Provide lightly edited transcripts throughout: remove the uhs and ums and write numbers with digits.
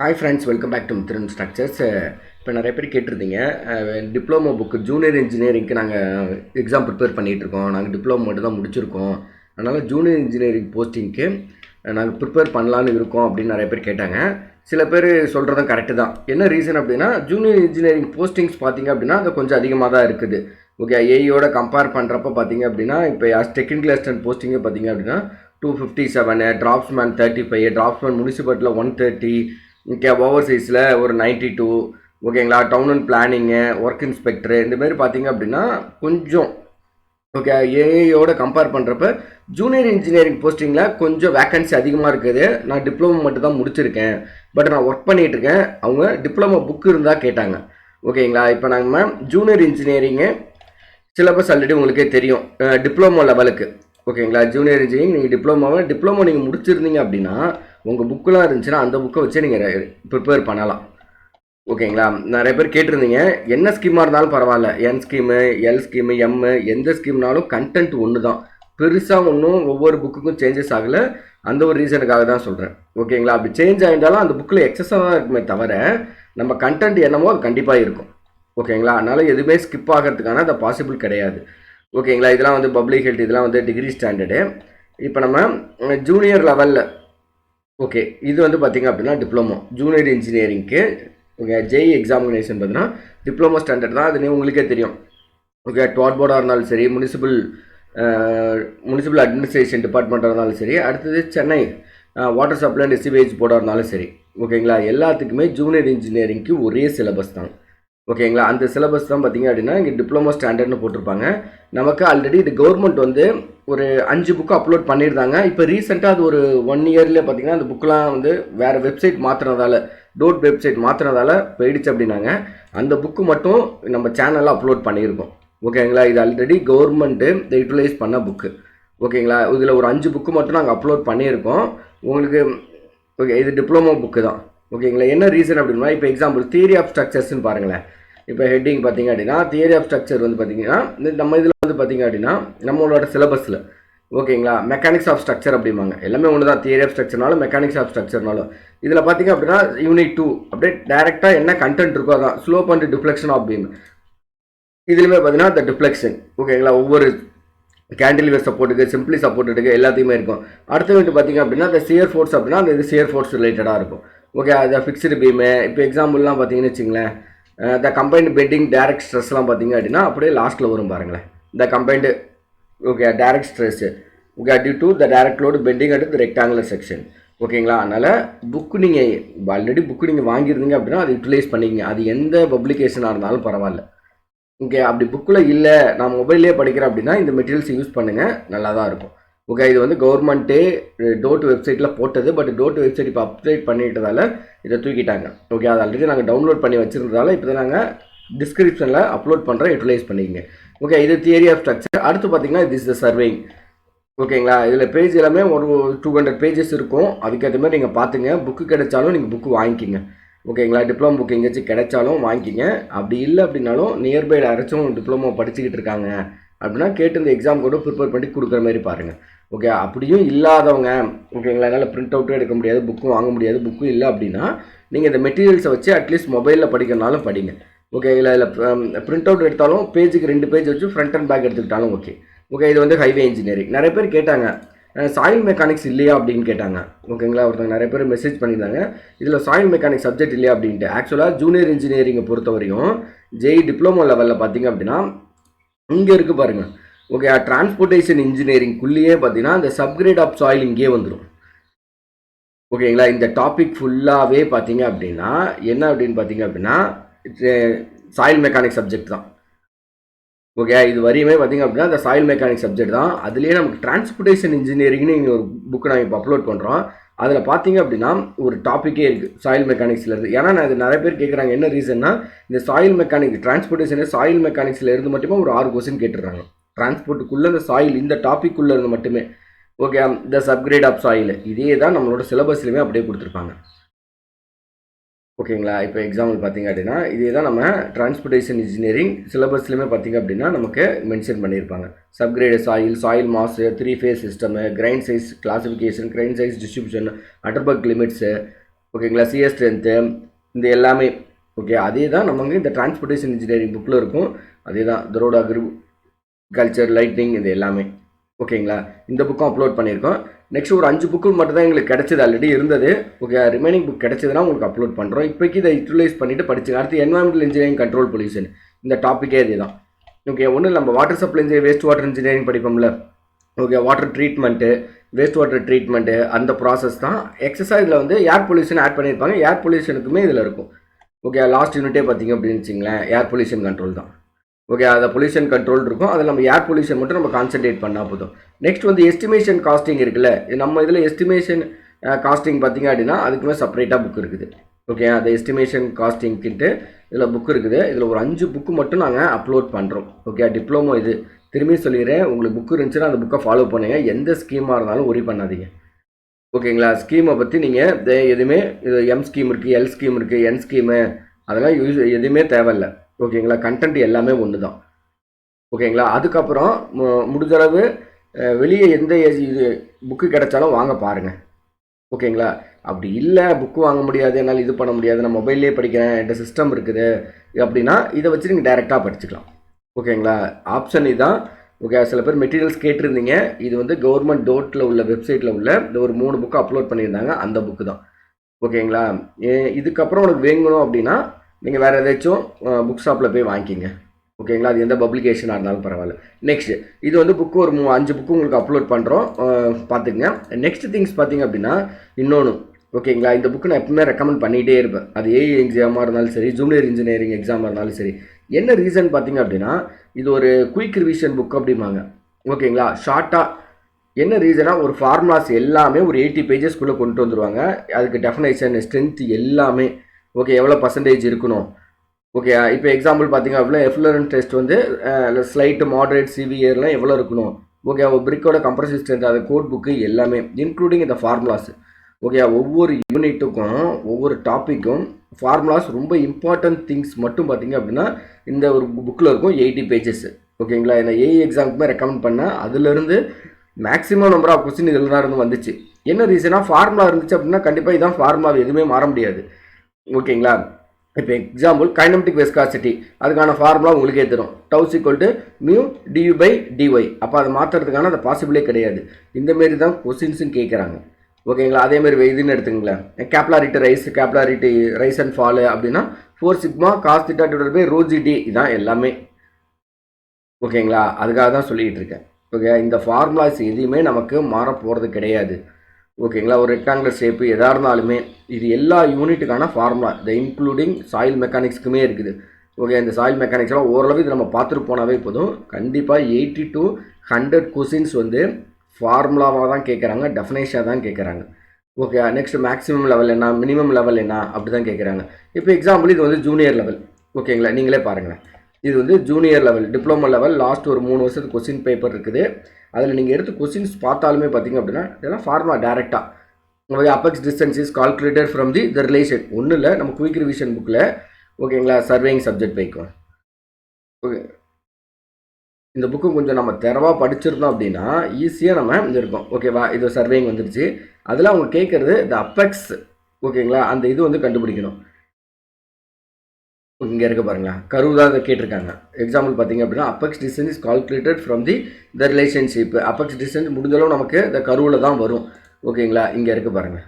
Hi friends, welcome back to Mithran structures. இப்போ நிறைய பேர் கேட்டிருந்தீங்க, டிப்ளமோ புக்கு ஜூனியர் இன்ஜினியரிங்க்கு நாங்கள் எக்ஸாம் ப்ரிப்பேர் பண்ணிகிட்ருக்கோம். நாங்கள் டிப்ளமோ மட்டும் தான் முடிச்சிருக்கோம். அதனால் ஜூனியர் இன்ஜினியரிங் போஸ்டிங்க்கு நாங்கள் ப்ரிப்பேர் பண்ணலான்னு இருக்கோம் அப்படின்னு நிறைய பேர் கேட்டாங்க. சில பேர் சொல்கிறதும் கரெக்டு தான். என்ன ரீசன் அப்படின்னா, ஜூனியர் இன்ஜினியரிங் போஸ்டிங்ஸ் பார்த்தீங்க அப்படின்னா அது கொஞ்சம் அதிகமாக தான் இருக்குது. ஓகே, ஏஐயோட கம்பேர் பண்ணுறப்ப பார்த்தீங்க அப்படின்னா, இப்போ டெக்னிக்கல் அசிஸ்டன்ட் போஸ்டிங்கே பார்த்தீங்க அப்படின்னா 257, டிராப்ஸ்மேன் 35, டிராப்ஸ்மேன் முனிசிபலில் 130, ஓகே, ஓவர்சீஸில் ஒரு 92, ஓகேங்களா. Town and planning, work inspector, இந்தமாரி பார்த்தீங்க அப்படின்னா கொஞ்சம் ஓகே ஏஐயோட கம்பேர் பண்ணுறப்ப ஜூனியர் இன்ஜினியரிங் போஸ்டிங்கில் கொஞ்சம் வேக்கன்சி அதிகமாக இருக்குது. நான் டிப்ளமோ மட்டும் தான் முடிச்சிருக்கேன், பட் நான் ஒர்க் பண்ணிகிட்ருக்கேன். அவங்க டிப்ளமோ புக்கு இருந்தால் கேட்டாங்க. ஓகேங்களா. இப்போ நாங்கள் ஜூனியர் இன்ஜினியரிங்கு சிலபஸ் ஆல்ரெடி உங்களுக்கே தெரியும், டிப்ளமோ லெவலுக்கு. ஓகேங்களா. ஜூனியர் இன்ஜினியரிங் நீங்கள் டிப்ளமோ நீங்கள் முடிச்சிருந்தீங்க அப்படின்னா உங்கள் புக்கெலாம் இருந்துச்சுன்னா அந்த புக்கை வச்சு நீங்கள் ப்ரிப்பேர் பண்ணலாம். ஓகேங்களா. நிறைய பேர் கேட்டிருந்தீங்க, என்ன ஸ்கீமாக இருந்தாலும் பரவாயில்ல, என் ஸ்கீமு, எல் ஸ்கீமு, எம்மு, எந்த ஸ்கீம்னாலும் கண்டென்ட் ஒன்று தான். பெருசாக ஒன்றும் ஒவ்வொரு புக்குக்கும் சேஞ்சஸ் ஆகலை. அந்த ஒரு ரீசனுக்காக தான் சொல்கிறேன். ஓகேங்களா. அப்படி சேஞ்ச் ஆகிட்டாலும் அந்த புக்கில் எக்ஸஸாக தான் இருக்குமே தவிர நம்ம கண்டென்ட் என்னமோ அது கண்டிப்பாக இருக்கும். ஓகேங்களா. அதனால் எதுவுமே ஸ்கிப் ஆகிறதுக்கான அது பாசிபிள் கிடையாது. ஓகேங்களா. இதெல்லாம் பப்ளிக் ஹெல்த், இதெல்லாம் டிகிரி ஸ்டாண்டர்டு. இப்போ நம்ம ஜூனியர் லெவலில் ஓகே, இது பார்த்திங்க அப்படின்னா டிப்ளமோ ஜூனியர் இன்ஜினியரிங்க்கு ஓகே ஜேஇ எக்ஸாமினேஷன் பார்த்தீங்கன்னா டிப்ளமோ ஸ்டாண்டர்ட் தான். அது உங்களுக்கே தெரியும். ஓகே, டாட் போர்டாக இருந்தாலும் சரி, முனிசிபல் அட்மினிஸ்ட்ரேஷன் டிபார்ட்மெண்ட்டாக இருந்தாலும் சரி, அடுத்தது Chennai water supply and sewage போர்டாக இருந்தாலும் சரி, ஓகேங்களா. எல்லாத்துக்குமே ஜூனியர் இன்ஜினியரிங்க்கு ஒரே சிலபஸ் தான். ஓகேங்களா. அந்த சிலபஸ் தான் பார்த்திங்க அப்படின்னா இங்கே டிப்ளமோ ஸ்டாண்டர்ட்னு போட்டிருப்பாங்க. நமக்கு ஆல்ரெடி இது கவர்மெண்ட் ஒரு 5 புக்கு அப்லோட் பண்ணியிருந்தாங்க. இப்போ ரீசெண்டாக அது ஒரு 1 இயர்லேயே பார்த்திங்கன்னா அந்த புக்கெலாம் வேறு வெப்சைட் மாற்றினதால, டோட் வெப்சைட் மாற்றினதால போயிடுச்சு அப்படின்னாங்க. அந்த புக்கு மட்டும் நம்ம சேனலில் அப்லோட் பண்ணியிருக்கோம். ஓகேங்களா. இது ஆல்ரெடி கவர்மெண்ட்டு யூட்டிலைஸ் பண்ண புக்கு. ஓகேங்களா. இதில் ஒரு 5 புக்கு மட்டும் நாங்கள் அப்லோட் பண்ணியிருக்கோம் உங்களுக்கு. ஓகே, இது டிப்ளமோ புக்கு தான். ஓகேங்களா. என்ன ரீசன் அப்படின்னா, இப்போ எக்ஸாம்பிள் தியரி ஆஃப் ஸ்ட்ரக்சர்ஸ்ன்னு பாருங்களேன். இப்போ ஹெட்டிங் பார்த்திங்க அப்படின்னா தியரி ஆஃப் ஸ்ட்ரக்சர் பார்த்திங்கன்னா நம்ம இதில் பார்த்திங்க அப்படின்னா நம்மளோட சிலபஸில் ஓகேங்களா மெக்கானிக்ஸ் ஆஃப் ஸ்ட்ரக்சர் அப்படிம்பாங்க. எல்லாமே ஒன்று தான். தியரி ஆஃப் ஸ்ட்ரக்சர்னாலும் மெக்கானிக்ஸ் ஆஃப் ஸ்ட்ரக்சர்னாலும் இதில் பார்த்திங்க அப்படின்னா யூனிட் 2 அப்படியே டேரெக்டாக என்ன கண்டென்ட் இருக்கோ அதான் slope and deflection of beam. இதுலையுமே பார்த்தீங்கன்னா இந்த டிஃப்ளெக்ஷன் ஓகேங்களா ஒவ்வொரு கேண்டிலிவர் சப்போர்ட்டுக்கு, சிம்பிளி சப்போர்ட்டுக்கு எல்லாத்தையுமே இருக்கும். அடுத்த வீட்டு பார்த்திங்க அப்படின்னா அந்த சியர் ஃபோர்ஸ் அப்படின்னா அந்த சியர் ஃபோர்ஸ் ரிலேட்டடாக இருக்கும். ஓகே, அது ஃபிக்ஸ்டு பீமு. இப்போ எக்ஸாம்பிள்லாம் பார்த்தீங்கன்னு வச்சுங்களேன், த கம்பைன்டு பெண்டிங் டேரக்ட் ஸ்ட்ரெஸ்லாம் பார்த்தீங்க அப்படின்னா அப்படியே லாஸ்ட்டில் வரும் பாருங்களேன். The combined okay direct stress okay due to the direct load bending at the rectangular section. ஓகேங்களா. அதனால் புக்கு நீங்கள் ஆல்ரெடி புக்கு நீங்கள் வாங்கியிருந்தீங்க அப்படின்னா அதை யூட்டிலைஸ் பண்ணிங்க. அது எந்த பப்ளிகேஷனாக இருந்தாலும் பரவாயில்ல. ஓகே, அப்படி புக்கில் இல்லை நான் மொபைல்லே படிக்கிறேன் அப்படின்னா இந்த மெட்டீரியல்ஸ் யூஸ் பண்ணுங்கள், நல்லா தான் இருக்கும். ஓகே, இது கவர்மெண்ட்டே டோட் வெப்சைட்டில் போட்டது. பட் டோட் வெப்சைட் இப்போ அப்டேட் பண்ணிட்டதால் இதை தூக்கிட்டாங்க. ஓகே, அது ஆல்ரெடி நாங்கள் டவுன்லோட் பண்ணி வச்சுருந்ததால் இப்போ தான் நாங்கள் டிஸ்கிரிப்ஷனில் அப்லோட் பண்ணுறோம், யூட்டிலைஸ் பண்ணிக்கங்க. ஓகே, இது தியரி ஆஃப் ஸ்ட்ரக்சர். அடுத்து பார்த்தீங்கன்னா திஸ் த சர்வேயிங். ஓகேங்களா. இதில் பேஜ் எல்லாமே ஒரு 200 பேஜஸ் இருக்கும். அதுக்கேற்ற மாதிரி நீங்கள் பார்த்துங்க. புக்கு கிடைச்சாலும் நீங்கள் புக்கு வாங்கிக்கிங்க. ஓகேங்களா. டிப்ளமோ புக் எங்கேயாச்சும் கிடைச்சாலும் வாங்கிக்கிங்க. அப்படி இல்லை அப்படின்னாலும் நியர்பையில் யாராச்சும் டிப்ளமோ படிச்சுக்கிட்டு இருக்காங்க அப்படின்னா கேட்டு இந்த எக்ஸாம் கூட ப்ரிப்பேர் பண்ணி கொடுக்குற மாதிரி பாருங்கள். ஓகே, அப்படியும் இல்லாதவங்க ஓகேங்களா, என்னால் பிரிண்ட் அவுட்டும் எடுக்க முடியாது, புக்கும் வாங்க முடியாது, புக்கும் இல்லை அப்படின்னா நீங்கள் இந்த மெட்டீரியல்ஸை வச்சு அட்லீஸ்ட் மொபைலில் படிக்கிறனாலும் படிங்க. ஓகே, இதில் பிரிண்ட் அவுட் எடுத்தாலும் பேஜுக்கு 2 பேஜ் வச்சு ஃப்ரண்ட் அண்ட் பேக் எடுத்துக்கிட்டாலும் ஓகே. ஓகே, இது ஹைவே இன்ஜினியரிங். நிறைய பேர் கேட்டாங்க, சாயில் மெக்கானிக்ஸ் இல்லையா அப்படின்னு கேட்டாங்க. ஓகேங்களா. ஒருத்தவங்க நிறைய பேர் மெசேஜ் பண்ணியிருந்தாங்க, இதில் சாயில் மெக்கானிக்ஸ் சப்ஜெக்ட் இல்லையா அப்படின்ட்டு. ஆக்சுவலாக ஜூனியர் இன்ஜினியரிங்கை பொறுத்த வரையும் ஜேஇ டிப்ளமோ லெவலில் பார்த்தீங்க அப்படின்னா இங்கே இருக்குது பாருங்கள். ஓகே, டிரான்ஸ்போர்ட்டேஷன் இன்ஜினியரிங்குள்ளேயே பார்த்தீங்கன்னா இந்த சப்கிரேட் ஆஃப் சாயில் இங்கே வந்துடும். ஓகேங்களா. இந்த டாபிக் ஃபுல்லாகவே பார்த்தீங்க அப்படின்னா என்ன அப்படின்னு பார்த்தீங்க அப்படின்னா சாயில் மெக்கானிக் சப்ஜெக்ட் தான். ஓகே, இது வரையுமே பார்த்தீங்க அப்படின்னா இந்த சாயில் மெக்கானிக் சப்ஜெக்ட் தான். அதுலேயே நமக்கு டிரான்ஸ்போர்ட்டேஷன் இன்ஜினியரிங்னு இங்கே ஒரு புக்கு நாங்கள் இப்போ அப்லோட் பண்ணுறோம். அதில் பார்த்தீங்க அப்படின்னா ஒரு டாப்பிக்கே இருக்குது சாயில் மெக்கானிக்ஸில் இருந்து. ஏன்னா நான் இது நிறைய பேர் கேட்குறாங்க, என்ன ரீசன்னா இந்த சாயில் மெக்கானிக் டிரான்ஸ்போர்ட்டேஷனே சாயில் மெக்கானிக்ஸில் இருந்து மட்டுமே ஒரு 6 கொஸ்டின் கேட்டுடுறாங்க. டிரான்ஸ்போர்ட்டுக்குள்ளே இந்த சாயில் இந்த டாப்பிக்குள்ளே இருந்து மட்டுமே. ஓகே, இந்த சப்கிரேட் ஆஃப் சாயில் இதே தான் நம்மளோட சிலபஸ்லையுமே அப்படியே கொடுத்துருப்பாங்க. ஓகேங்களா. இப்போ எக்ஸாம்பிள் பார்த்தீங்க அப்படின்னா இதே தான் நம்ம டிரான்ஸ்போர்ட்டேஷன் இன்ஜினியரிங் சிலபஸ்லையுமே பார்த்தீங்க அப்படின்னா நமக்கு மென்ஷன் பண்ணியிருப்பாங்க. Subgrade soil mass, 3 phase system, grain size classification, grain size distribution, Atterberg limits, ஓகேங்களா, சிஎஸ் ஸ்ட்ரென்த்து, இந்த எல்லாமே. ஓகே, அதே தான் நமக்கு இந்த டிரான்ஸ்போர்ட்டேஷன் இன்ஜினியரிங் புக்கில் இருக்கும். அதே தான் இந்த ரோட் அக்ரிகல்ச்சர், லைட்னிங், இது எல்லாமே. ஓகேங்களா, இந்த புக்கும் அப்லோட் பண்ணியிருக்கோம். நெக்ஸ்ட் ஒரு 5 புக்கு மட்டும் தான் எங்களுக்கு கிடைச்சது, ஆல்ரெடி இருந்தது. ஓகே, ரிமைனிங் புக் கிடைச்சதுன்னா உங்களுக்கு அப்லோட் பண்ணுறோம். இப்போக்கி இதை யூட்டிலைஸ் பண்ணிவிட்டு படிச்சுங்க. அடுத்து என்வரான்மெண்டல் இன்ஜினியரிங், கண்ட்ரோல் பொல்யூஷன், இந்த டாப்பிக்கே இதே தான். ஓகே, ஒன்றும் நம்ம water supply engineer, waste water engineering படிப்போம்ல. Okay, water treatment, waste water treatment, அந்த ப்ராசஸ் தான். எக்ஸஸாக இதில் வந்து ஏர் பொல்யூஷன் ஆட் பண்ணியிருப்பாங்க. ஏர் பொல்யூஷனுக்குமே இதில் இருக்கும். ஓகே, லாஸ்ட் யூனிட்டே பார்த்தீங்க அப்படின்னு வச்சிங்களேன், ஏர் பொல்யூஷன் கண்ட்ரோல் தான். ஓகே, அதை பொல்யூஷன் கண்ட்ரோல் இருக்கும். அதில் நம்ம ஏர் பொல்யூஷன் மட்டும் நம்ம கான்சன்ட்ரேட் பண்ணால் போதும். நெக்ஸ்ட் வந்து எஸ்டிமேஷன் காஸ்டிங் இருக்குல்ல, நம்ம இதில் எஸ்டிமேஷன் காஸ்டிங் பார்த்தீங்க அப்படின்னா அதுக்குமே செப்பரேட்டாக புக் இருக்குது. ஓகே, அந்த எஸ்டிமேஷன் காஸ்டிங்க்கிட்டு இதில் புக் இருக்குது. இதில் ஒரு 5 புக்கு மட்டும் நாங்கள் அப்லோட் பண்ணுறோம். ஓகே, டிப்ளமோ இது. திரும்பி சொல்லிடுறேன், உங்களுக்கு புக்கு இருந்துச்சுன்னா அந்த புக்கை ஃபாலோ பண்ணுங்க. எந்த ஸ்கீமாக இருந்தாலும் ஒரி பண்ணாதீங்க. ஓகேங்களா, ஸ்கீமை பற்றி நீங்கள் எதுவுமே, இது எம் ஸ்கீம் இருக்குது, எல் ஸ்கீம் இருக்குது, என் ஸ்கீமு, அதெல்லாம் எதுவுமே தேவையில்லை. ஓகேங்களா, கண்டென்ட் எல்லாமே ஒன்று தான். ஓகேங்களா, அதுக்கப்புறம் முடிஞ்சளவு வெளியே எந்த இது புக்கு கிடைச்சாலும் வாங்க பாருங்கள். ஓகேங்களா, அப்படி இல்லை புக்கு வாங்க முடியாது, என்னால் இது பண்ண முடியாது, நான் மொபைல்லே படிக்கிறேன், என்கிட்ட சிஸ்டம் இருக்குது அப்படின்னா இதை வச்சு நீங்கள் டைரெக்டாக படிச்சுக்கலாம். ஓகேங்களா, ஆப்ஷன் இதுதான். ஓகே, சில பேர் மெட்டீரியல்ஸ் கேட்டிருந்தீங்க. இது வந்து கவர்மெண்ட் டோட்டில் உள்ள வெப்சைட்டில் உள்ள இந்த ஒரு 3 புக்கு அப்லோட் பண்ணியிருந்தாங்க, அந்த புக்கு தான். ஓகேங்களா, இதுக்கப்புறம் உனக்கு வேங்கணும் அப்படின்னா நீங்கள் வேறு ஏதாச்சும் புக் ஷாப்பில் போய் வாங்கிக்கிங்க. ஓகேங்களா, அது எந்த பப்ளிகேஷனாக இருந்தாலும் பரவாயில்ல. நெக்ஸ்ட் இது வந்து புக்கு ஒரு 5 புக்கு உங்களுக்கு அப்லோட் பண்ணுறோம், பார்த்துக்குங்க. நெக்ஸ்ட் திங்ஸ் பார்த்தீங்க அப்படின்னா இன்னொன்று. ஓகேங்களா, இந்த புக்கு நான் எப்பவுமே ரெக்கமெண்ட் பண்ணிகிட்டே இருப்பேன். அது ஏஐ எக்ஸாமாக இருந்தாலும் சரி, ஜூனியர் இன்ஜினியரிங் எக்ஸாமாக இருந்தாலும் சரி. என்ன ரீசன் பார்த்தீங்க அப்படின்னா இது ஒரு குயிக் ரிவிஷன் புக் அப்படிம்பாங்க. ஓகேங்களா, ஷார்ட்டாக என்ன ரீசனாக ஒரு ஃபார்முலாஸ் எல்லாமே ஒரு 80 பேஜஸ்க்குள்ளே கொண்டு வந்துடுவாங்க. அதுக்கு டெஃபினேஷன், ஸ்ட்ரென்த் எல்லாமே. ஓகே, எவ்வளோ பர்சன்டேஜ் இருக்கணும். ஓகே, இப்போ எக்ஸாம்பிள் பார்த்தீங்க அப்படின்னா எஃப்ளூரன்ட் டெஸ்ட் வந்து ஸ்லைட்டு, மாடரேட், சிவியர்லாம் எவ்வளோ இருக்கணும். ஓகே, பிரிக்கோட கம்ப்ரசிவ் ஸ்ட்ரென்த், அது கோட் புக்கு எல்லாமே இன்க்ளூடிங் இந்த ஃபார்முலாஸ். ஓகே, ஒவ்வொரு யூனிட்டுக்கும் ஒவ்வொரு டாப்பிக்கும் ஃபார்முலாஸ் ரொம்ப இம்பார்ட்டன்ட் திங்ஸ் மட்டும் பார்த்தீங்க அப்படின்னா இந்த ஒரு புக்கில் இருக்கும் 80 பேஜஸ். ஓகேங்களா, என்ன ஏஐ எக்ஸாமுக்குமே ரெக்கமெண்ட் பண்ணேன். அதுலேருந்து மேக்ஸிமம் நம்பர் ஆஃப் கொஸ்டின் இதில் தான் இருந்து வந்துச்சு. என்ன ரீசனாக ஃபார்முலா இருந்துச்சு அப்படின்னா கண்டிப்பாக இதான் ஃபார்முலா, எதுவுமே மாற முடியாது. ஓகேங்களா, இப்போ எக்ஸாம்பிள் கைனமெட்டிக் விஸ்காசிட்டி, அதுக்கான ஃபார்முலா உங்களுக்கே தரும். Tau equal to mu du by dy. அப்போ அதை மாற்றுறதுக்கான அது பாசிபிளே கிடையாது. இந்தமாரி தான் கொஸ்டின்ஸும் கேட்குறாங்க. ஓகேங்களா, அதேமாதிரி இதுன்னு எடுத்துங்களேன், கேப்லாரிட்டி ரைஸ் அண்ட் ஃபாலு அப்படின்னா 4 sigma cos theta divided by rho g d, இதான் எல்லாமே. ஓகேங்களா, அதுக்காக தான் சொல்லிகிட்டு இருக்கேன். ஓகே, இந்த ஃபார்முலாஸ் எதுவுமே நமக்கு மாற போகிறது கிடையாது. ஓகேங்களா, ஒரு ரெக்டாங்குலர் ஷேப்பு எதாக இருந்தாலுமே இது எல்லா யூனிட்டுக்கான ஃபார்முலா, இந்த இன்க்ளூடிங் சாயில் மெக்கானிக்ஸ்க்குமே இருக்குது. ஓகே, இந்த சாயில் மெக்கானிக்ஸ்லாம் ஓரளவு இது நம்ம பார்த்துட்டு போனாவே போதும். கண்டிப்பாக 80 to 100 கொஸ்டின்ஸ் வந்து ஃபார்முலாவாக தான் கேட்குறாங்க, டெஃபினேஷனாக தான் கேட்குறாங்க. ஓகே, நெக்ஸ்ட் மேக்ஸிமம் லெவல் என்ன, மினிமம் லெவல் என்ன, அப்படி தான் கேட்குறாங்க. இப்போ எக்ஸாம்பிள் இது வந்து ஜூனியர் லெவல். ஓகேங்களா, நீங்களே பாருங்களேன், இது வந்து junior level, diploma level. Last ஒரு 3 வருஷத்துக்கு கொஸ்டின் பேப்பர் இருக்குது. அதில் நீங்கள் எடுத்து கொஸ்டின்ஸ் பார்த்தாலுமே பார்த்தீங்க அப்படின்னா இதெல்லாம் ஃபார்முலா டேரெக்டாக. உங்களுக்கு apex distance is calculated from the relation. ஒன்றும் இல்லை, நம்ம குயிக் ரிவிஷன் புக்கில். ஓகேங்களா, சர்வேயிங் சப்ஜெக்ட் வைக்கும். ஓகே, இந்த புக்கு கொஞ்சம் நம்ம தெரவாக படிச்சிருந்தோம் அப்படின்னா ஈஸியாக நம்ம இருக்கோம். ஓகேவா, இது சர்வேயிங் வந்துருச்சு. அதில் அவங்க கேட்குறது இந்த அப்பெக்ஸ். ஓகேங்களா, அந்த இது வந்து கண்டுபிடிக்கணும். இங்கே இருக்க பாருங்களா, கருவு தான் இதை கேட்டிருக்காங்க. எக்ஸாம்பிள் பார்த்தீங்க அப்படின்னா apex distance is calculated from the relationship. Apex distance முடிஞ்சளவு நமக்கு இந்த கருவில் தான் வரும். ஓகேங்களா, இங்கே இருக்க பாருங்கள்.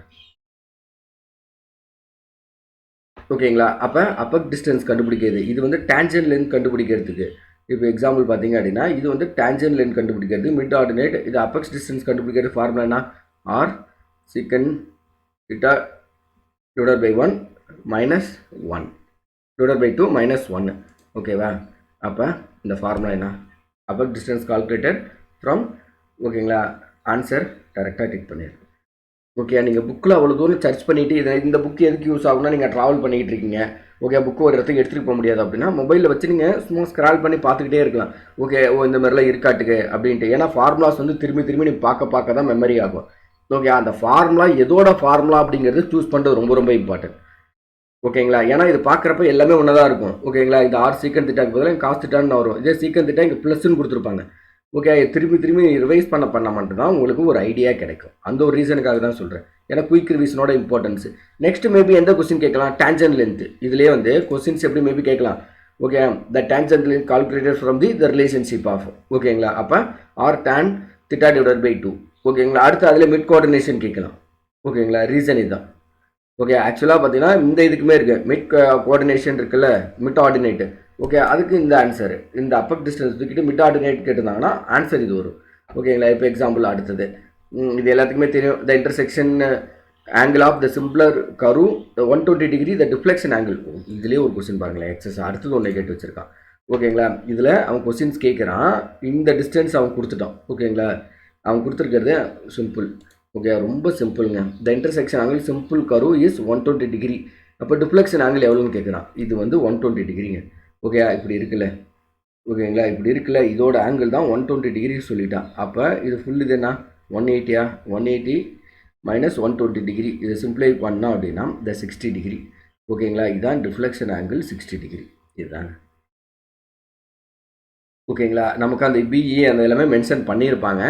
ஓகேங்களா, அப்போ அப்பெக்ஸ் டிஸ்டன்ஸ் கண்டுபிடிக்கிறது, இது வந்து டேஞ்சன்ட் லென்த் கண்டுபிடிக்கிறதுக்கு. இப்போ எக்ஸாம்பிள் பார்த்தீங்க அப்படின்னா இது வந்து டேஞ்சன்ட் லென்த் கண்டுபிடிக்கிறது, மிட் ஆர்டினேட். இது அப்பெக்ஸ் டிஸ்டன்ஸ் கண்டுபிடிக்கிறது ஃபார்முலானா R secant theta divided by 1 minus 1 divided by 2 minus 1. ஓகேவா, அப்போ இந்த ஃபார்முலா என்ன, அப்பெக்ஸ் டிஸ்டன்ஸ் கால்குலேட்டட் ஃப்ரம். ஓகேங்களா, ஆன்சர் கரெக்டாக டிக் பண்ணிடுங்க. ஓகே, நீங்கள் புக்கில் அவ்வளோ தூரம் சர்ச் பண்ணிவிட்டு இந்த புக்கு எதுக்கு யூஸ் ஆகும்னா நீங்கள் ட்ராவல் பண்ணிக்கிட்டு இருக்கீங்க. ஓகே, புக்கு ஒரு இடத்துக்கு எடுத்துகிட்டு போக முடியாது அப்படின்னா மொபைலில் வச்சு நீங்கள் சும்மா ஸ்க்ரால் பண்ணி பார்த்துக்கிட்டே இருக்கலாம். ஓகே, இந்த மாதிரிலாம் இருக்காட்டுக்கு அப்படின்ட்டு. ஏன்னா ஃபார்முலாஸ் வந்து திரும்பி நீ பார்க்க தான் மெமரி ஆகும். ஓகே, அந்த ஃபார்முலா எதோட ஃபார்முலா அப்படிங்கிறது சூஸ் பண்ணுறது ரொம்ப இம்பார்ட்டன்ட். ஓகேங்களா, ஏன்னா இது பார்க்குறப்ப எல்லாமே ஒன்றா தான் இருக்கும். ஓகேங்களா, இந்த ஆர் சீக்கன் திட்டாக்கு பதிலாக காஸ் திட்டான்னு வரும். இதே சீக்கன் திட்டா இங்கே ப்ளஸ்ன்னு கொடுத்துருப்பாங்க. ஓகே திரும்பி திரும்பி ரிவைஸ் பண்ண மட்டும் தான் உங்களுக்கு ஒரு ஐடியா கிடைக்கும். அந்த ஒரு ரீசனுக்காக தான் சொல்கிறேன். ஏன்னா குயிக் ரிவிஷனோட இம்பார்ட்டன்ஸ். நெக்ஸ்ட் மேபி எந்த கொஸ்டின் கேட்கலாம், டேஞ்சன்ட் லென்த். இதுலேயே வந்து கொஸ்டின்ஸ் எப்படி மேபி கேட்கலாம். Okay the tangent length calculated from the relationship of ஓகேங்களா. அப்போ ஆர் tan θ டிவைடட் பை 2 ஓகேங்களா. அடுத்து அதில் மிட் கோஆர்டினேஷன் கேட்கலாம். ஓகேங்களா, ரீசன் இதுதான். ஓகே ஆக்சுவலாக பார்த்தீங்கன்னா இந்த இதுக்குமே இருக்குது மிட் கோஆர்டினேஷன் இருக்குல்ல, மிட் ஆர்டினேட்டு. ஓகே அதுக்கு இந்த ஆன்சர் இந்த அப்பர் டிஸ்டன்ஸ் தூக்கிட்டு மிட் ஆர்டினேட் கேட்டிருந்தாங்கன்னா ஆன்சர் இது வரும். ஓகேங்களா. இப்போ எக்ஸாம்பிள் அடுத்தது இது எல்லாத்துக்குமே தெரியும். The intersection angle of the simpler curve 120 degree the deflection angle. இதுலேயே ஒரு கொஸ்டின் பாருங்களேன், எக்ஸஸ் அடுத்தது ஒன்று கேட்டு வச்சுருக்கான். ஓகேங்களா. இதில் அவன் கொஸ்டின்ஸ் கேட்குறான், இந்த டிஸ்டன்ஸ் அவன் கொடுத்துட்டான். ஓகேங்களா, அவன் கொடுத்துருக்கிறது சிம்பிள். ஓகே ரொம்ப சிம்பிளுங்க. த இன்டர்செக்ஷன் ஆங்கிள் சிம்பிள் கரு இஸ் 120 டிகிரி. அப்போ டிஃப்ளெக்ஷன் ஆங்கிள் எவ்வளோன்னு கேட்குறான். இது வந்து 120 டிகிரிங்க. ஓகே இப்படி இருக்குல்ல. ஓகேங்களா, இப்படி இருக்குல்ல, இதோட ஆங்கிள் தான் 120 டிகிரி சொல்லிட்டான். அப்போ இது ஃபுல் இது என்ன 180 180 மைனஸ் 120 டிகிரி. இதை சிம்பிளை பண்ணோம் அப்படின்னா இந்த 60 டிகிரி. ஓகேங்களா, இதுதான் டிஃப்ளெக்ஷன் ஆங்கிள் 60 டிகிரி. இதுதாங்க. ஓகேங்களா, நமக்கு அந்த பிஇ அந்த எல்லாமே மென்ஷன் பண்ணியிருப்பாங்க.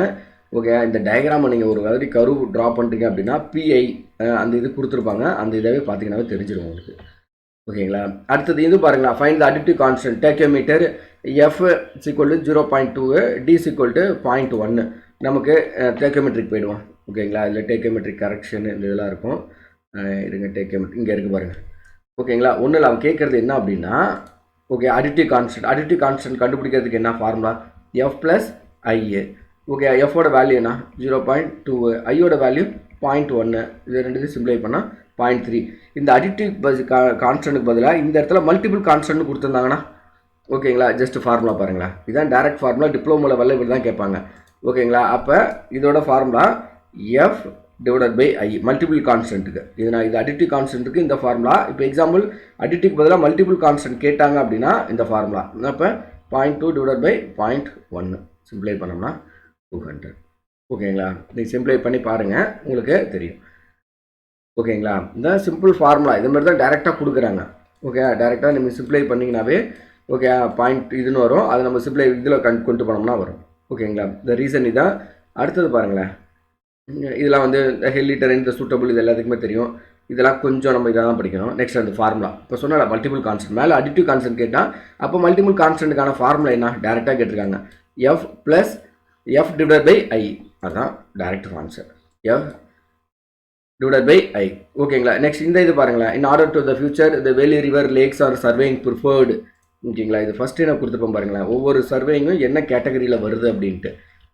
ஓகே இந்த டயக்ராமை நீங்கள் ஒரு மாதிரி கர்வ் ட்ரா பண்ணுறீங்க அப்படின்னா பிஐ அந்த இது கொடுத்துருப்பாங்க. அந்த இதவே பார்த்தீங்கன்னாவே தெரிஞ்சிடும் உங்களுக்கு. ஓகேங்களா. அடுத்தது இது பாருங்களா, find the additive constant tacheometer f = 0.2 d = 0.1. நமக்கு டேக்கியோமெட்ரிக் போயிடுவோம். ஓகேங்களா, இதில் டேக்கியோமெட்ரிக் கரெக்ஷன் இந்த இதெல்லாம் இருக்கும். இருங்க டேக்கியோமெட்ரிக் இங்கே இருக்குது பாருங்கள். ஓகேங்களா, ஒன்றும் இல்லை அவன் கேட்குறது என்ன அப்படின்னா ஓகே அடிட்டிவ் கான்ஸ்டன்ட் கண்டுபிடிக்கிறதுக்கு என்ன formula F plus IA. Okay எஃபோட வேல்யூ என்ன 0.2, ஐயோட வேல்யூ 0.1. இது ரெண்டு சிம்பிளை பண்ணால் 0.3. இந்த அடிட்டிவ் கான்ஸ்டன்ட்டுக்கு பதிலாக இந்த இடத்துல மல்டிபிள் கான்ஸ்டன்ட் கொடுத்துருந்தாங்கன்னா ஓகேங்களா ஜஸ்ட் ஃபார்முலா பாருங்களா. இதுதான் டைரக்ட் ஃபார்முலா, டிப்ளமோ லெவலில் இப்படி தான் கேட்பாங்க. ஓகேங்களா, அப்போ இதோட formula F divided by I multiple கான்ஸ்டன்ட்டுக்கு. இது நான் இது அடிட்டிவ் கான்ஸ்டன்ட்டுக்கு இந்த ஃபார்முலா. இப்போ எக்ஸாம்பிள் அடிட்டிவ்க்கு பதிலாக மல்டிபிள் கான்ஸ்டன்ட் கேட்டாங்க அப்படின்னா இந்த ஃபார்முலா. அப்போ 0.2 டிவைடட் பை 0.1 சிம்பிளை பண்ணோம்னா 200. ஓகேங்களா, நீங்கள் சிம்பிளை பண்ணி பாருங்கள் உங்களுக்கு தெரியும். ஓகேங்களா, இந்த சிம்பிள் ஃபார்முலா இது மாதிரி தான் டேரெக்டாக கொடுக்குறாங்க. ஓகே டேரெக்டாக நம்ம சிம்பிளை பண்ணிங்கனாவே ஓகே பாயிண்ட் இதுன்னு வரும். அதை நம்ம சிம்பிளை இதில் கொண்டு போனோம்னா வரும். ஓகேங்களா, இந்த ரீசன் இதான். அடுத்தது பாருங்களேன், இதெல்லாம் வந்து இந்த ஹெல்லிட்டர் இந்த சூட்டபிள் இது எல்லாத்துக்குமே தெரியும். இதெல்லாம் கொஞ்சம் நம்ம இதாக தான் படிக்கணும். நெக்ஸ்ட் அந்த ஃபார்முலா இப்போ சொன்னால் மல்டிபிள் கான்ஸ்டன்ட் மேலே அடிட்டிவ் கான்ஸ்டன்ட் கேட்டால் அப்போ மல்டிபிள் கான்ஸ்டன்ட்டுக்கான ஃபார்முலா என்ன டேரெக்டாக கேட்டிருக்காங்க F plus F divided by I. அதுதான் direct answer F divided by I. ஓகேங்களா, நெக்ஸ்ட் இந்த இது பாருங்களேன், in order to the future the valley river lakes are surveying preferred. ஓகேங்களா, இது ஃபஸ்ட்டு நான் கொடுத்துருப்போம் பாருங்களேன், ஒவ்வொரு சர்வேயிங்கும் என்ன கேட்டகரியில் வருது அப்படின்ட்டு.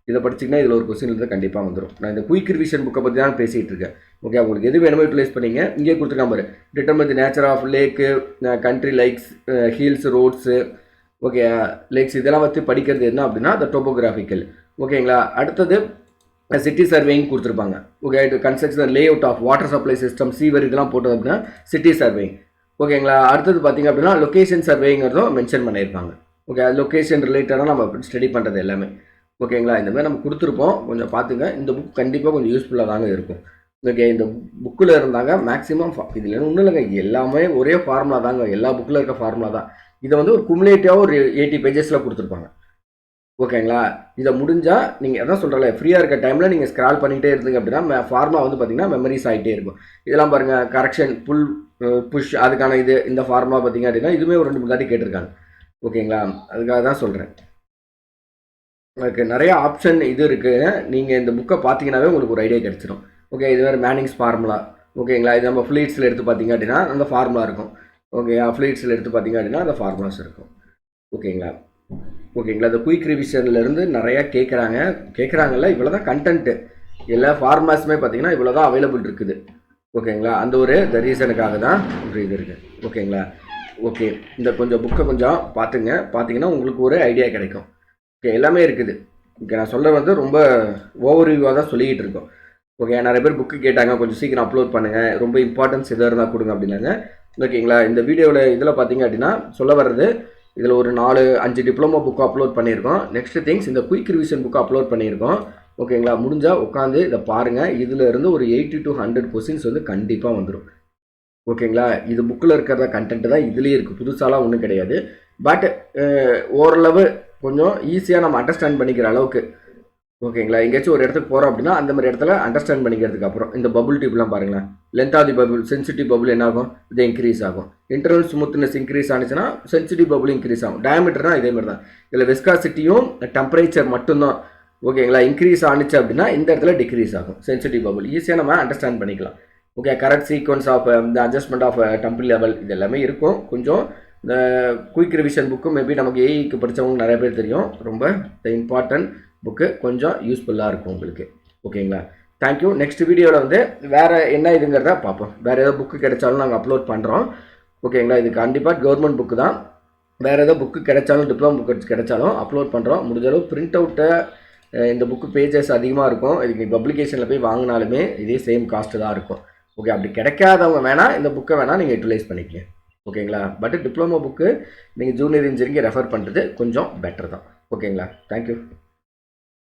இதை படிச்சிங்கன்னா இதில் ஒரு கொஸ்டின் வந்து கண்டிப்பாக வந்துடும். நான் இந்த குயிக் ரிவிஷன் புக்கை பற்றி தான் பேசிகிட்டு இருக்கேன். ஓகே உங்களுக்கு எது வேணுமோ யூட்டிலைஸ் பண்ணிங்க. இங்கே கொடுத்துருக்காம பாரு determine the nature of lake country likes hills roads. Okay lakes இதெல்லாம் வச்சு படிக்கிறது என்ன அப்படின்னா த டோபோகிராஃபிக்கல். ஓகேங்களா, அடுத்தது சிட்டி சர்வேயிங் கொடுத்துருப்பாங்க. ஓகே இது construction layout of water supply system sewer இதெல்லாம் போட்டது அப்படின்னா சிட்டி சர்வேயிங். ஓகேங்களா, அடுத்தது பார்த்திங்க அப்படின்னா லொக்கேஷன் சர்வேங்கிறதும் மென்ஷன் பண்ணியிருப்பாங்க. ஓகே அது லொக்கேஷன் ரிலேட்டடாக நம்ம ஸ்டடி பண்ணுறது எல்லாமே. ஓகேங்களா, இந்த மாதிரி நம்ம கொடுத்துருப்போம், கொஞ்சம் பார்த்துங்க. இந்த புக் கண்டிப்பாக கொஞ்சம் யூஸ்ஃபுல்லாக தாங்க இருக்கும். ஓகே இந்த புக்கில் இருந்தாங்க மேக்ஸிமம் இதில் ஒன்றும் இல்லைங்க, எல்லாமே ஒரே ஃபார்முலா தாங்க, எல்லா புக்கில் இருக்க ஃபார்முலா தான். இதை வந்து ஒரு குமுலேட்டிவாக ஒரு 80 பேஜஸில் கொடுத்துருப்பாங்க. ஓகேங்களா, இதை முடிஞ்சால் நீங்கள் எதாவது சொல்கிறல ஃப்ரீயாக இருக்க டைமில் நீங்கள் ஸ்க்ரால் பண்ணிகிட்டே இருந்தீங்க அப்படின்னா ஃபார்முலா வந்து பார்த்திங்கன்னா மெமரிஸ் ஆகிட்டே இருக்கும். இதெல்லாம் பாருங்கள் கரெக்ஷன் புஷ் அதுக்கான இது இந்த ஃபார்முலா பார்த்திங்க அப்படின்னா இதுவுமே ஒரு 2-3 தாட்டி கேட்டிருக்காங்க. ஓகேங்களா, அதுக்காக தான் சொல்கிறேன். உங்களுக்கு நிறைய ஆப்ஷன் இது இருக்குது. நீங்கள் இந்த புக்கை பார்த்தீங்கன்னாவே உங்களுக்கு ஒரு ஐடியா கிடச்சிடும். ஓகே இது வேறு மேனிங்ஸ் ஃபார்முலா. ஓகேங்களா, இது நம்ம ஃப்ளீட்ஸில் எடுத்து பார்த்தீங்க அப்படின்னா அந்த ஃபார்முலா இருக்கும். ஓகே ஃப்ளீட்ஸில் எடுத்து பார்த்தீங்க அப்படின்னா அந்த ஃபார்முலாஸ் இருக்கும். ஓகேங்களா, இந்த குயிக் ரிவிஷன்லேருந்து நிறையா கேட்குறாங்கல்ல இவ்வளோ தான் கண்டென்ட்டு. எல்லா ஃபார்முலாஸுமே பார்த்தீங்கன்னா இவ்வளோ தான் அவைலபிள் இருக்குது. ஓகேங்களா, அந்த ஒரு த ரீசனுக்காக தான் ஒரு இது இருக்குது. ஓகேங்களா, ஓகே இந்த கொஞ்சம் புக்கை கொஞ்சம் பார்த்தீங்கன்னா உங்களுக்கு ஒரு ஐடியா கிடைக்கும். ஓகே எல்லாமே இருக்குது. ஓகே நான் சொல்ல வந்து ரொம்ப ஓவர்வியூவாக தான் சொல்லிக்கிட்டு இருக்கோம். ஓகே நிறைய பேர் புக்கு கேட்டாங்க, கொஞ்சம் சீக்கிரம் அப்லோட் பண்ணுங்கள், ரொம்ப இம்பார்ட்டன்ஸ் எதாக இருந்தால் கொடுங்க அப்படின்னாங்க. ஓகேங்களா, இந்த வீடியோவில் இதில் பார்த்தீங்க அப்படின்னா சொல்ல வர்றது இதில் ஒரு 4-5 டிப்ளமோ புக்கு அப்லோட் பண்ணியிருக்கோம். நெக்ஸ்ட் திங்ஸ் இந்த குயிக் ரிவிஷன் புக்கு அப்லோட் பண்ணியிருக்கோம். ஓகேங்களா, முடிஞ்சால் உட்காந்து இதை பாருங்கள். இதில் இருந்து ஒரு 80 to 100 கொஸ்டின்ஸ் வந்து கண்டிப்பாக வந்துடும். ஓகேங்களா, இது புக்கில் இருக்கிறத கண்டென்ட் தான் இதுலேயே இருக்குது, புதுசாலாம் ஒன்றும் கிடையாது. பட் ஓரளவு கொஞ்சம் ஈஸியாக நம்ம அண்டர்ஸ்டாண்ட் பண்ணிக்கிற அளவுக்கு ஓகேங்களா. எங்கேயாச்சும் ஒரு இடத்துக்கு போகிறோம் அப்படின்னா அந்த மாதிரி இடத்துல அண்டர்ஸ்டாண்ட் பண்ணிக்கிறதுக்கு அப்புறம் இந்த பபுள் டியூப்லாம் பாருங்களேன். Length of the bubble, sensitive bubble என்ன ஆகும், இது இன்க்ரீஸ் ஆகும். இன்டர்னல் ஸ்மூத்னஸ் இன்க்ரீஸ் ஆனிச்சுன்னா சென்சிட்டிவ் பபுள் இன்க்ரீஸ் ஆகும். டயமீட்டர்னா இதே மாதிரி தான். இதில் விஸ்காசிட்டியும் டெம்பரேச்சர் மட்டும்தான் ஓகேங்களா இன்க்ரீஸ் ஆனிச்சு அப்படின்னா இந்த இடத்துல டிக்ரீஸ் ஆகும் சென்சிட்டிவ் பபுள். ஈஸியாக நம்ம அண்டர்ஸ்டாண்ட் பண்ணிக்கலாம். ஓகே, கரெக்ட் சீக்வன்ஸ் ஆஃப் இந்த அட்ஜஸ்ட்மெண்ட் ஆஃப் டெம்பர் லெவல் இது எல்லாமே இருக்கும். கொஞ்சம் இந்த குயிக் ரிவிஷன் புக்கு மேபி நமக்கு ஏஐக்கு படித்தவங்க நிறைய பேர் தெரியும். ரொம்ப இம்பார்ட்டன்ட் புக்கு, கொஞ்சம் யூஸ்ஃபுல்லாக இருக்கும் உங்களுக்கு. ஓகேங்களா, தேங்க்யூ. நெக்ஸ்ட் வீடியோவில் வந்து வேறு என்ன இதுங்கிறத பார்ப்போம். வேறு ஏதோ புக்கு கிடைச்சாலும் நாங்கள் அப்லோட் பண்ணுறோம். ஓகேங்களா, இது கண்டிப்பாக கவர்மெண்ட் புக்கு தான். வேறு ஏதோ புக்கு கிடைச்சாலும் டிப்ளமோ புக்கு கிடைச்சாலும் அப்லோட் பண்ணுறோம். முடிஞ்சளவு பிரிண்ட் அவுட்டை இந்த புக்கு பேஜஸ் அதிகமாக இருக்கும். இதுக்கு பப்ளிகேஷனில் போய் வாங்கினாலுமே இதே சேம் காஸ்ட்டு தான் இருக்கும். ஓகே, அப்படி கிடைக்காதவங்க வேணால் இந்த புக்கை வேணால் நீங்கள் யூட்டிலைஸ் பண்ணிக்கங்க. ஓகேங்களா, பட் டிப்ளமோ புக்கு நீங்கள் ஜூனியர் இன்ஜினியரிங் ரெஃபர் பண்ணுறது கொஞ்சம் பெட்டர் தான். ஓகேங்களா, தேங்க்யூ.